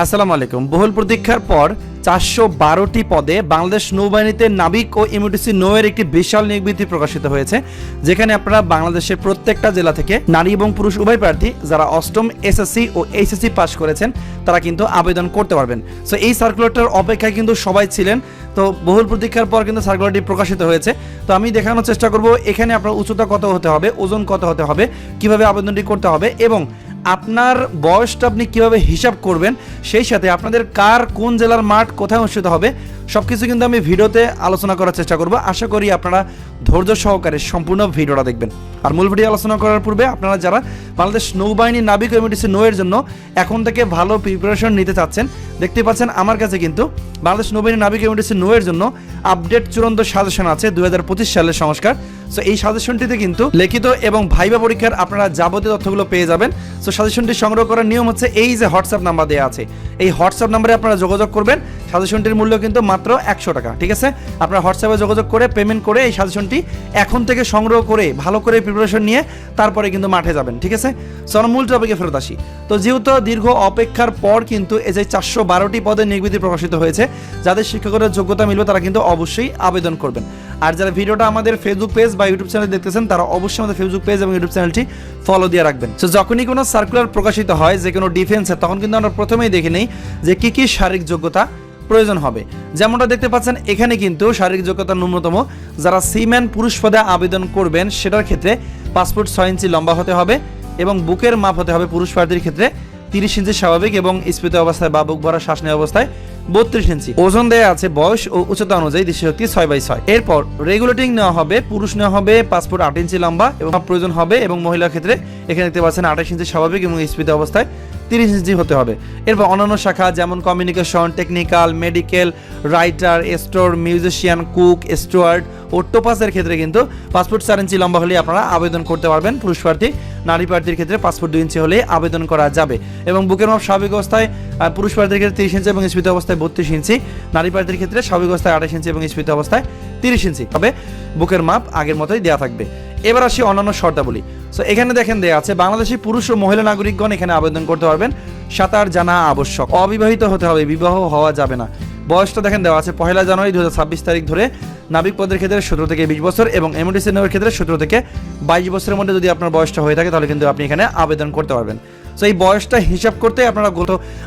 আসসালামু আলাইকুম। বহুল প্রতীক্ষার পর 412টি পদে বাংলাদেশ নৌবাহিনীতে নাবিক ও এমটিসি নৌয়ের একটি বিশাল নিয়োগ বিজ্ঞপ্তি প্রকাশিত হয়েছে, যেখানে আপনারা বাংলাদেশের প্রত্যেকটা জেলা থেকে নারী এবং পুরুষ উভয় প্রার্থী যারা অষ্টম এসএসসি ও এইচএসসি পাস করেছেন তারা কিন্তু আবেদন করতে পারবেন। সো এই সার্কুলারটার অপেক্ষায় কিন্তু সবাই ছিলেন। তো বহুল প্রতীক্ষার পর কিন্তু সার্কুলারটি প্রকাশিত হয়েছে। তো আমি দেখানোর চেষ্টা করব এখানে আপনার উচ্চতা কত হতে হবে, ওজন কত হতে হবে, কিভাবে আবেদনটি করতে হবে এবং আপনার বয়সটা আপনি কিভাবে হিসাব করবেন, সেই সাথে আপনাদের কার কোন জেলার মাঠ কোথায় অনুষ্ঠিত হবে সবকিছু কিন্তু আমি ভিডিওতে আলোচনা করার চেষ্টা করব। আশা করি আপনারা ধৈর্য সহকারে সম্পূর্ণ ভিডিওটা দেখবেন। আর মূল ভিডিও আলোচনা করার পূর্বে আপনারা যারা বাংলাদেশ নৌবাহিনী নাবিক এমটিসি নৌয়ের জন্য এখন থেকে ভালো প্রিপারেশন নিতে চাচ্ছেন, দেখতে পাচ্ছেন আমার কাছে কিন্তু বাংলাদেশ নৌবাহিনী নাবিক এমটিসি নৌয়ের জন্য আপডেট চূড়ান্ত সাজেশন আছে 2025 সালের সংস্কার। সো এই সাজেশনটিতে কিন্তু লিখিত এবং ভাইবা পরীক্ষার আপনারা যাবতীয় তথ্যগুলো পেয়ে যাবেন। সো সাজেশনটি সংগ্রহ করার নিয়ম হচ্ছে এই যে হোয়াটসঅ্যাপ নাম্বার দেওয়া আছে, এই হোয়াটসঅ্যাপ নাম্বারে আপনারা যোগাযোগ করবেন। সাজেশনটির মূল্য কিন্তু মাত্র 100 টাকা, ঠিক আছে? আপনারা হোয়াটসঅ্যাপে যোগাযোগ করে পেমেন্ট করে এই সাজেশনটি এখন থেকে সংগ্রহ করে ভালো করে প্রিপারেশন নিয়ে তারপরে কিন্তু মাঠে যাবেন, ঠিক আছে? সো মূল টপিকে ফেরত আসি। তো যেহেতু দীর্ঘ অপেক্ষার পর কিন্তু এই যে 412টি পদে নিয়োগ বিজ্ঞপ্তি প্রকাশিত হয়েছে, যাদের শিক্ষকের যোগ্যতা মিলবে তারা কিন্তু অবশ্যই আবেদন করবেন। আর যারা ভিডিওটা আমাদের ফেসবুক পেজ বা ইউটিউব চ্যানেল দেখতেছেন তারা অবশ্যই আমাদের ফেসবুক পেজ এবং ইউটিউব চ্যানেলটি ফলো দিয়ে রাখবেন। তো যখনই কোনো সার্কুলার প্রকাশিত হয় যে কোনো ডিফেন্সে, তখন কিন্তু আমরা প্রথমেই দেখে নেই যে কী কী শারীরিক যোগ্যতা প্রয়োজন হবে। যেমনটা দেখতে পাচ্ছেন এখানে কিন্তু শারীরিক যোগ্যতা ন্যূনতম যারা সিম্যান পুরুষ পদে আবেদন করবেন সেটার ক্ষেত্রে পাসপোর্ট 6 ইঞ্চি লম্বা হতে হবে এবং বুকের মাপ হতে হবে পুরুষ প্রার্থীর ক্ষেত্রে 30 ইঞ্চি স্বাভাবিক এবং স্ফীত অবস্থায় বা বুক ভরা শ্বাস নেওয়া অবস্থায় 32 ইঞ্চি। ওজন দেয়া আছে বয়স ও উচ্চতা অনুযায়ী দৃষ্টিশক্তি 6/6। এরপর রেগুলেটিং নেওয়া হবে, পুরুষ নেওয়া হবে পাসপোর্ট 8 ইঞ্চি লম্বা এবং প্রয়োজন হবে এবং মহিলার ক্ষেত্রে এখানে দেখতে পাচ্ছেন 28 ইঞ্চি স্বাভাবিক এবং স্ফীত অবস্থায় 30 ইঞ্চি হতে হবে। এরপর অন্যান্য শাখা যেমন communication, technical, medical, writer, store, musician, cook, steward ও টোপাসের ক্ষেত্রে কিন্তু পাসপোর্ট 4 ইঞ্চি লম্বা হলে আপনারা আবেদন করতে পারবেন পুরুষ প্রার্থী। নারী প্রার্থীর ক্ষেত্রে পাসপোর্ট 2 ইঞ্চি হলে আবেদন করা যাবে এবং বুকের মাপ স্বাভাবিক অবস্থায় পুরুষ প্রার্থীর ক্ষেত্রে 30 ইঞ্চি এবং স্ফীত অবস্থায় 32 ইঞ্চি, নারী প্রার্থীর ক্ষেত্রে স্বাভাবিক অবস্থায় 28 ইঞ্চি এবং স্ফীত অবস্থায় 30 ইঞ্চি। তবে বুকের মাপ আগের মতোই দেওয়া থাকবে। এবার আসি অন্যান্য শর্তাবলী। সো এখানে দেখেন দেওয়া আছে বাংলাদেশি পুরুষ ও মহিলা নাগরিকগণ এখানে আবেদন করতে পারবেন। সাঁতার জানা আবশ্যক, অবিবাহিত হতে হবে, বিবাহ হওয়া যাবে না। বয়সটা দেখেন দেওয়া আছে 1 জানুয়ারি 2026 তারিখ ধরে নাবিক পদের ক্ষেত্রে 17 থেকে 20 বছর এবং এমটিসি নৌয়ের ক্ষেত্রে 17 থেকে 22 বছরের মধ্যে যদি আপনার বয়সটা হয়ে থাকে তাহলে কিন্তু আপনি এখানে আবেদন করতে পারবেন। সো এই বয়সটা হিসাব করতে আপনারা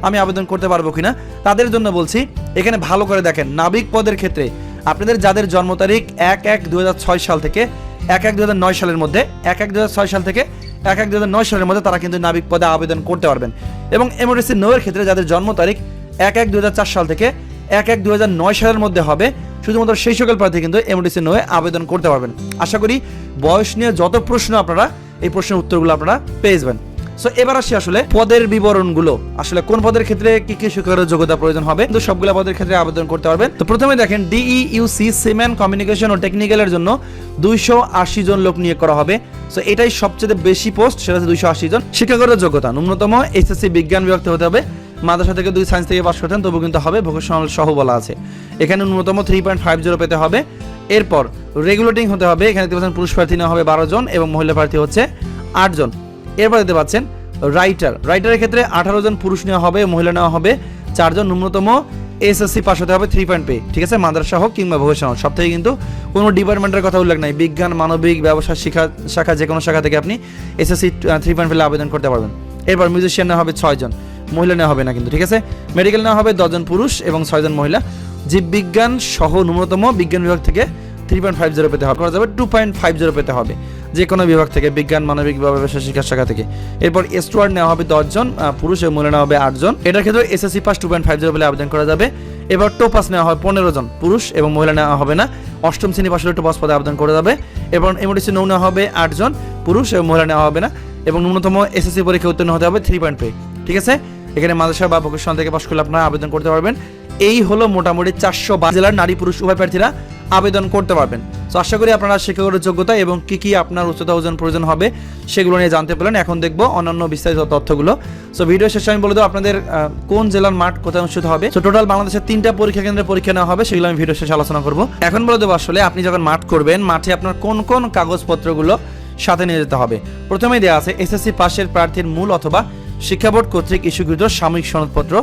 আমি আবেদন করতে পারবো কিনা তাদের জন্য বলছি, এখানে ভালো করে দেখেন নাবিক পদের ক্ষেত্রে আপনাদের যাদের জন্ম তারিখ 1/1/2006 সাল থেকে 1/1/2009 সালের মধ্যে 1/1/2006 সাল থেকে 1/1/2009 সালের মধ্যে তারা কিন্তু নাবিক পদে আবেদন করতে পারবেন এবং এমটিসি নৌয়ের ক্ষেত্রে যাদের জন্ম তারিখ 1/1/2004 সাল থেকে 1/1/2009 সালের মধ্যে হবে শুধুমাত্র সেই সকল প্রার্থী কিন্তু এমটিসি নৌয়ে আবেদন করতে পারবেন। আশা করি বয়স নিয়ে যত প্রশ্ন আপনারা এই প্রশ্নের উত্তরগুলো আপনারা পেয়ে যাবেন। সো এবার আসি আসলে পদের বিবরণগুলো, আসলে কোন পদের ক্ষেত্রে কি কি শিক্ষকের যোগ্যতা প্রয়োজন হবে, কিন্তু সবগুলো পদের ক্ষেত্রে আবেদন করতে পারবেন। তো প্রথমে দেখেন ডিইউসি সিম্যান কমিউনিকেশন ও টেকনিক্যালের জন্য 280 জন লোক নিয়োগ করা হবে। সো এটাই সবচেয়ে বেশি পোস্ট, সেটা হচ্ছে 280 জন। শিক্ষকের যোগ্যতা ন্যূনতম এসএসসি বিজ্ঞান বিভাগ হতে হবে, মাদ্রাসা থেকে 2 সায়েন্স থেকে পাস করতেন তবু কিন্তু হবে, ভোকেশনাল সহ বলা আছে। এখানে ন্যূনতম 3.50 পেতে হবে। এরপর রেগুলেটিং হতে হবে, এখানে দেখতে পাচ্ছেন পুরুষ প্রার্থী নেওয়া হবে 12 জন এবং মহিলা প্রার্থী হচ্ছে 8 জন। এরপর দেখতে পাচ্ছেন রাইটারের ক্ষেত্রে 18 জন পুরুষ নেওয়া হবে, মহিলা নেওয়া হবে 4 জন। ন্যূনতম এসএসসি পাস হতে হবে 3.5, ঠিক আছে? মাদ্রাসা হোক কিংবা ভোকেশনাল, সব থেকে কিন্তু কোনো ডিপার্টমেন্টের কথা উল্লেখ নাই, বিজ্ঞান, মানবিক, ব্যবসা শাখা যে কোনো শাখা থেকে আপনি এসএসসি 3.5 আবেদন করতে পারবেন। এরপর মিউজিশিয়ান নেওয়া হবে 6 জন, মহিলা নেওয়া হবে না কিন্তু, ঠিক আছে? মেডিকেল নেওয়া হবে 10 জন পুরুষ এবং 6 জন মহিলা। জীববিজ্ঞান সহ ন্যূনতম বিজ্ঞান বিভাগ থেকে 3.50 পেতে হবে, করা যাবে 2.50 পেতে হবে যে কোনো বিভাগ থেকে, বিজ্ঞান, মানবিক বা ব্যবসা শিক্ষা শাখা থেকে। এরপর স্টুয়ার্ড নেওয়া হবে 10 জন পুরুষ এবং মহিলা নেওয়া হবে 8 জন। এটার ক্ষেত্রে এসএসসি পাস 2.50 পেলে আবেদন করা যাবে। এবার টোপাস নেওয়া হবে 15 জন পুরুষ এবং মহিলা নেওয়া হবে না, অষ্টম শ্রেণী পাস হলে টোপাস পদে আবেদন করা যাবে। এবং এমটিসি নৌ নেওয়া হবে 8 জন পুরুষ এবং মহিলা নেওয়া হবে না এবং ন্যূনতম এসএসসি পরীক্ষা উত্তীর্ণ হতে হবে 3.5, ঠিক আছে? এখানে মাদ্রাসা বা ভোকেশনাল থেকে পাস করলে আপনারা আবেদন করতে পারবেন। এই হলো মোটামুটি 412 জেলার নারী পুরুষ উভয় প্রার্থীরা আবেদন করতে পারবেন। তো আশা করি আপনারা শিক্ষকের যোগ্যতা এবং কি কি আপনার উচ্চতা ওজন প্রয়োজন হবে সেগুলো নিয়ে জানতে পারলেন। এখন দেখবো অন্যান্য বিস্তারিত তথ্যগুলো। সো ভিডিও শেষে আমি বলে দেবো আপনাদের কোন জেলার মাঠ কোথায় অনুষ্ঠিত হবে। সো টোটাল বাংলাদেশের 3টা পরীক্ষা কেন্দ্রে পরীক্ষা নেওয়া হবে, সেগুলো আমি ভিডিও শেষে আলোচনা করবো। এখন বলে দেবো আসলে আপনি যখন মাঠ করবেন মাঠে আপনার কোন কোন কাগজপত্রগুলো সাথে নিয়ে যেতে হবে। প্রথমেই দেওয়া আছে এসএসসি পাশের প্রার্থীর মূল অথবা শিক্ষা বোর্ড কর্তৃক ইস্যুকৃত সাময়িক সনদপত্র,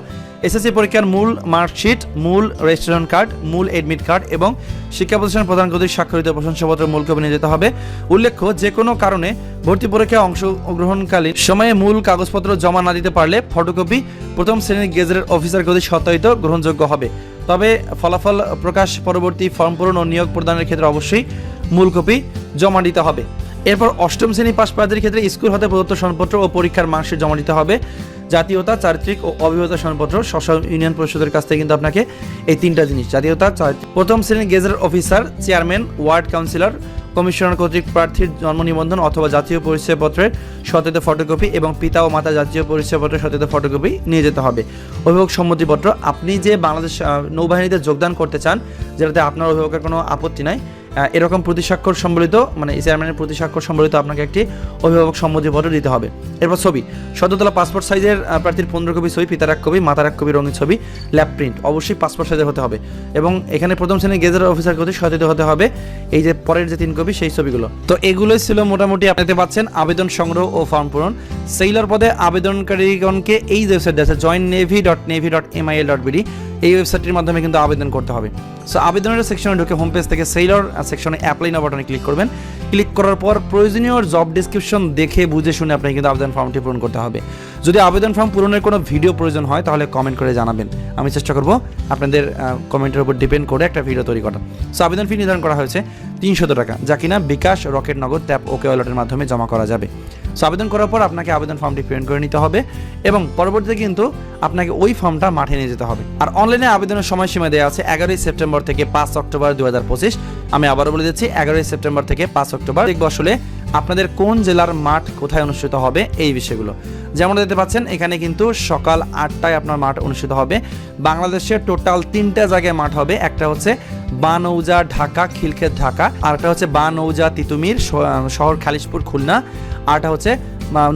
এসএসসি পরীক্ষার মূল মার্কশিট, মূল রেজিস্ট্রেশন কার্ড, মূল এডমিট কার্ড এবং শিক্ষা প্রতিষ্ঠান প্রধান কর্তৃক স্বাক্ষরিত প্রশংসাপত্র মূল কপি নিয়ে যেতে হবে। উল্লেখ্য, যে কোনো কারণে ভর্তি পরীক্ষায় অংশগ্রহণকালীন সময়ে মূল কাগজপত্র জমা না দিতে পারলে ফটোকপি প্রথম শ্রেণীর গেজেটেড অফিসার কর্তৃক সত্যায়িত গ্রহণযোগ্য হবে। তবে ফলাফল প্রকাশ পরবর্তী ফর্ম পূরণ ও নিয়োগ প্রদানের ক্ষেত্রে অবশ্যই মূল কপি জমা দিতে হবে। এরপর অষ্টম শ্রেণী পাস প্রার্থীর ক্ষেত্রে স্কুল হতে প্রদত্ত সনদপত্র ও পরীক্ষার মার্কশিট জমা দিতে হবে। জাতীয়তা, চারিত্রিক ও অভিজ্ঞতা সনদপত্র স্ব ইউনিয়ন পরিষদের কাছ থেকে কিন্তু আপনাকে এই তিনটা জিনিস, জাতীয়তা, প্রথম শ্রেণীর gazetted officer, chairman, ward councillor, commissioner কর্তৃক প্রার্থীর জন্ম নিবন্ধন অথবা জাতীয় পরিচয়পত্রের সত্যায়িত ফটোকপি এবং পিতা ও মাতা জাতীয় পরিচয়পত্রের সত্যায়িত ফটোকপি নিয়ে যেতে হবে। অভিভাবক সম্মতিপত্র, আপনি যে বাংলাদেশ নৌবাহিনীতে যোগদান করতে চান, যেটাতে আপনার অভিভাবকের কোনো আপত্তি নাই, এরকম প্রতিস্বাক্ষর সম্বলিত, মানে চেয়ারম্যানের প্রতিস্বাক্ষর সম্বলিত আপনাকে একটি অভিভাবক সম্মতিপত্র দিতে হবে। এরপর ছবি, সদ্যতলা পাসপোর্ট সাইজের প্রার্থীর 15 কপি ছবি, পিতার 1 কপি, মাতার 1 কপি রঙিন ছবি, ল্যাব প্রিন্ট, অবশ্যই পাসপোর্ট সাইজের হতে হবে। এবং এখানে প্রথম শ্রেণীর গেজেটেড অফিসার কর্তৃক সত্যায়িত হতে হবে এই যে পরের যে 3 কপি সেই ছবিগুলো। তো এগুলোই ছিল মোটামুটি আপনাদের পাচ্ছেন আবেদন সংগ্রহ ও ফর্ম পূরণ। সেইলর পদে আবেদনকারীগণকে এই যে ওয়েবসাইট আছে joinnavy.navy.mil.bd, এই ওয়েবসাইটটির মাধ্যমে কিন্তু আবেদন করতে হবে। সো আবেদনের সেকশনে ঢুকে হোম পেজ থেকে সেইলর সেকশনে অ্যাপ্লাই নাও বাটনে ক্লিক করবেন। ক্লিক করার পর প্রয়োজনীয় জব ডেসক্রিপশন দেখে বুঝে শুনে আপনাকে কিন্তু আবেদন ফর্মটি পূরণ করতে হবে। যদি আবেদন ফর্ম পূরণের কোনো ভিডিও প্রয়োজন হয় তাহলে কমেন্ট করে জানাবেন, আমি চেষ্টা করব আপনাদের কমেন্টের উপর ডিপেন্ড করে একটা ভিডিও তৈরি করা। সো আবেদন ফি নির্ধারণ করা হয়েছে 300 টাকা, যা কিনা বিকাশ, রকেট, নগদ, ট্যাপ, ওকে ওয়ালেটের মাধ্যমে জমা করা যাবে। সো আবেদন করার পর আপনাকে আবেদন ফর্মটি প্রিন্ট করে নিতে হবে এবং পরবর্তীতে কিন্তু আপনাকে ওই ফর্মটা মাঠে নিয়ে যেতে হবে। আর অনলাইনে আবেদনের সময়সীমা দেওয়া আছে 11 সেপ্টেম্বর থেকে 5 অক্টোবর 2025। আমি আবারও বলে দিচ্ছি 11 সেপ্টেম্বর থেকে 5 অক্টোবর। দেখব আসলে আপনাদের কোন জেলার মাঠ কোথায় অনুষ্ঠিত হবে এই বিষয়গুলো। যেমন দেখতে পাচ্ছেন এখানে কিন্তু সকাল 8টায় আপনার মাঠ অনুষ্ঠিত হবে। বাংলাদেশের টোটাল 3টা জায়গায় মাঠ হবে। একটা হচ্ছে বানৌজা ঢাকা, খিলক্ষেত ঢাকা, আরেকটা হচ্ছে বানৌজা তিতুমির শহর খালিশপুর খুলনা, আরেকটা হচ্ছে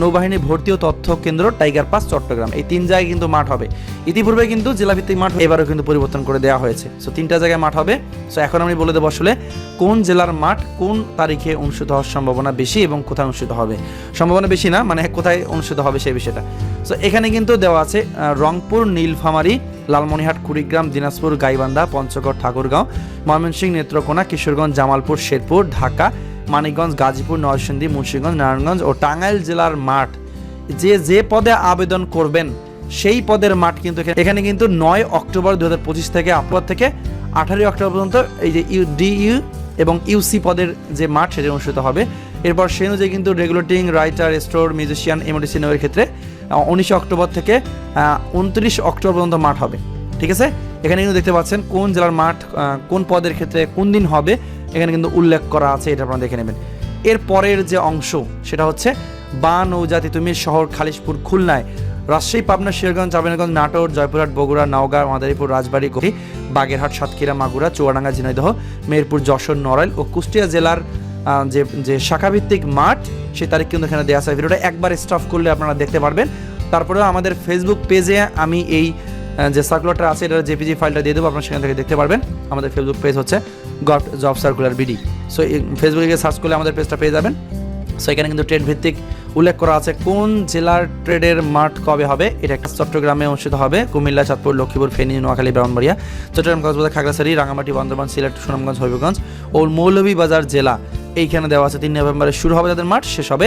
নৌবাহিনী ভর্তি ও তথ্য কেন্দ্র টাইগার পাস চট্টগ্রাম। এই 3 জায়গায় কিন্তু মাঠ হবে। ইতিপূর্বে কিন্তু জেলাভিত্তিক মাঠ এবারও কিন্তু পরিবর্তন করে দেওয়া হয়েছে। সো 3টা জায়গায় মাঠ হবে। সো এখন আমি বলে দেবো আসলে কোন জেলার মাঠ কোন তারিখে অনুষ্ঠিত হওয়ার সম্ভাবনা বেশি এবং কোথায় অনুষ্ঠিত হবে। সম্ভাবনা বেশি না, মানে কোথায় অনুষ্ঠিত হবে সেই বিষয়টা। সো এখানে কিন্তু দেওয়া আছে রংপুর, নীলফামারী, লালমনিরহাট, কুড়িগ্রাম, দিনাজপুর, গাইবান্ধা, পঞ্চগড়, ঠাকুরগাঁও, ময়মনসিংহ, নেত্রকোনা, কিশোরগঞ্জ, জামালপুর, শেরপুর, ঢাকা, মানিকগঞ্জ, গাজীপুর, নরসিংদী, মুন্সিগঞ্জ, নারায়ণগঞ্জ ও টাঙ্গাইল জেলার মাঠ। যে পদে আবেদন করবেন সেই পদের মাঠ কিন্তু এখানে কিন্তু 9 অক্টোবর 2025 থেকে আপনার থেকে 18 অক্টোবর পর্যন্ত এই যে ডিইউ এবং ইউসি পদের যে মাঠ সেটা অনুষ্ঠিত হবে। এরপর সেই অনুযায়ী কিন্তু regulating, writer, store, musician, MDC নৌয়ের ক্ষেত্রে 19 অক্টোবর থেকে 29 অক্টোবর পর্যন্ত মাঠ হবে। ঠিক আছে, এখানে কিন্তু দেখতে পাচ্ছেন কোন জেলার মাঠ কোন পদের ক্ষেত্রে কোন দিন হবে এখানে কিন্তু উল্লেখ করা আছে, এটা আপনারা দেখে নেবেন। এর পরের যে অংশ সেটা হচ্ছে বানৌজা তিতুমির শহর খালিশপুর খুলনায়, রাজশাহী, পাবনা, শিরগঞ্জ, চাঁপাইনবাবগঞ্জ, নাটোর, জয়পুরহাট, বগুড়া, নওগাঁ, মাদারীপুর, রাজবাড়ী, বাগেরহাট, সাতক্ষীরা, মাগুরা, চুয়াডাঙ্গা, ঝিনাইদহ, মেহেরপুর, যশোর, নড়াইল ও কুষ্টিয়া জেলার যে শাখাভিত্তিক মাঠ সেই তারিখ কিন্তু এখানে দেওয়া আছে। ভিডিওটা একবার স্টপ করলে আপনারা দেখতে পারবেন। তারপরেও আমাদের ফেসবুক পেজে আমি এই যে সার্কুলারটা আছে এটার জেপিজি ফাইলটা দিয়ে দেবো, আপনারা সেখান থেকে দেখতে পারবেন। আমাদের ফেসবুক পেজ হচ্ছে gov job circular BD. So ফেসবুকে গিয়ে সার্চ করলে আমাদের পেজটা পেয়ে যাবেন। সো এখানে কিন্তু ট্রেড ভিত্তিক উল্লেখ করা আছে কোন জেলার ট্রেডের মাঠ কবে হবে। এটা একটা চট্টগ্রামে অনুষ্ঠিত হবে, কুমিল্লা, চাঁদপুর, লক্ষ্মীপুর, ফেনী, নোয়াখালী, ব্রাহ্মণবাড়িয়া, চট্টগ্রাম, কক্সবাজার, খাগড়াছড়ি, রাঙামাটি, বান্দরবান, সিলেট, সুনামগঞ্জ, হবিগঞ্জ ও মৌলভীবাজার জেলা। এইখানে দেওয়া আছে 3 নভেম্বরে শুরু হবে যাদের মাঠ, শেষ হবে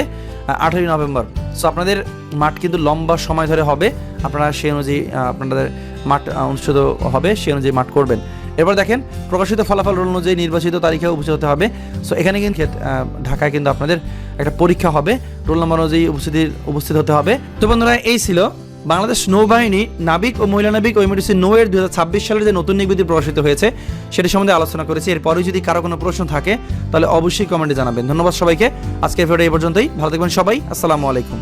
18 নভেম্বর। সো আপনাদের মাঠ কিন্তু লম্বা সময় ধরে হবে, আপনারা সেই অনুযায়ী আপনাদের মাঠ অনুষ্ঠিত হবে, সেই অনুযায়ী মাঠ করবেন। এরপর দেখেন প্রকাশিত ফলাফল অনুযায়ী নির্বাচিত তারিখে উপস্থিত হতে হবে। সো এখানে কিন্তু ঢাকায় কিন্তু আপনাদের একটা পরীক্ষা হবে, রোল নম্বর অনুযায়ী উপস্থিত হতে হবে। তো বন্ধুরা, এই ছিল বাংলাদেশ নৌবাহিনী নাবিক ও মহিলা নাবিক ও এমডিসি নৌয়ের 2026 সালের যে নতুন নিবৃত্তি প্রকাশিত হয়েছে সেটি সম্বন্ধে আলোচনা করেছি। এরপরে যদি কারো কোনো প্রশ্ন থাকে তাহলে অবশ্যই কমেন্টে জানাবেন। ধন্যবাদ সবাইকে। আজকের ভিডিও এই পর্যন্তই। ভালো থাকবেন সবাই। আসসালামু আলাইকুম।